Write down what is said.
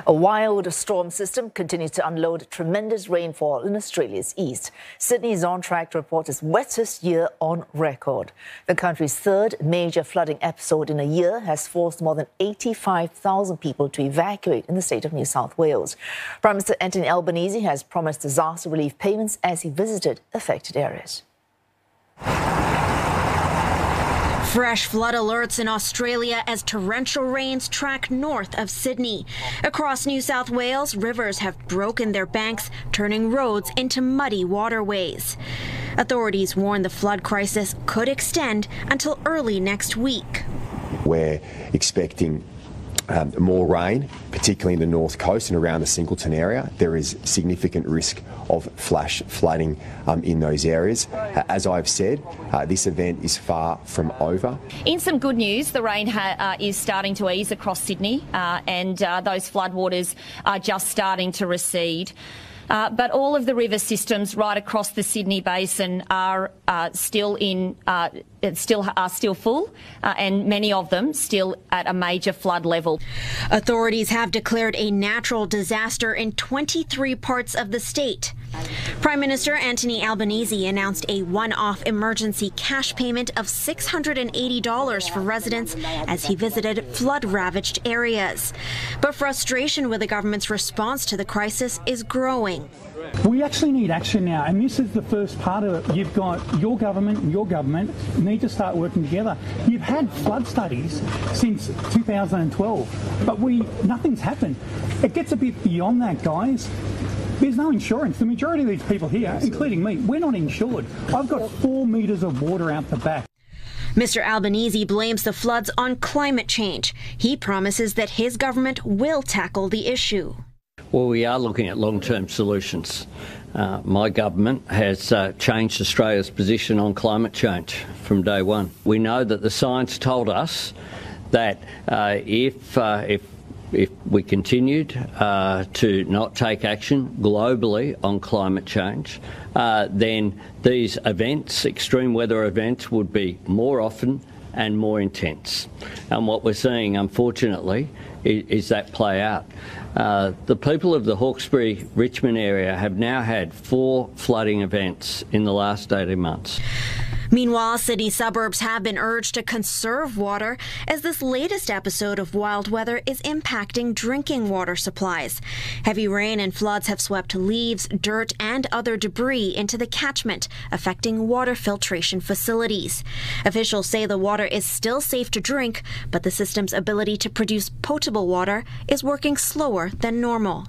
A wild storm system continues to unload tremendous rainfall in Australia's east. Sydney is on track to report its wettest year on record. The country's third major flooding episode in a year has forced more than 85,000 people to evacuate in the state of New South Wales. Prime Minister Anthony Albanese has promised disaster relief payments as he visited affected areas. Fresh flood alerts in Australia as torrential rains track north of Sydney. Across New South Wales, rivers have broken their banks, turning roads into muddy waterways. Authorities warn the flood crisis could extend until early next week. We're expecting more rain, particularly in the north coast and around the Singleton area. There is significant risk of flash flooding in those areas. As I've said, this event is far from over. In some good news, the rain is starting to ease across Sydney and those floodwaters are just starting to recede. But all of the river systems right across the Sydney Basin are still full, and many of them still at a major flood level. Authorities have declared a natural disaster in 23 parts of the state. Prime Minister Anthony Albanese announced a one-off emergency cash payment of $680 for residents as he visited flood-ravaged areas. But frustration with the government's response to the crisis is growing. We actually need action now, and this is the first part of it. You've got your government and your government need to start working together. You've had flood studies since 2012, but nothing's happened. It gets a bit beyond that, guys. There's no insurance. The majority of these people here, including me, we're not insured. I've got 4 metres of water out the back. Mr. Albanese blames the floods on climate change. He promises that his government will tackle the issue. Well, we are looking at long-term solutions. My government has changed Australia's position on climate change from day one. We know that the science told us that if we continued to not take action globally on climate change, then these events, extreme weather events, would be more often and more intense. And what we're seeing, unfortunately, is that play out. The people of the Hawkesbury-Richmond area have now had 4 flooding events in the last 18 months. Meanwhile, city suburbs have been urged to conserve water as this latest episode of wild weather is impacting drinking water supplies. Heavy rain and floods have swept leaves, dirt and other debris into the catchment, affecting water filtration facilities. Officials say the water is still safe to drink, but the system's ability to produce potable water is working slower than normal.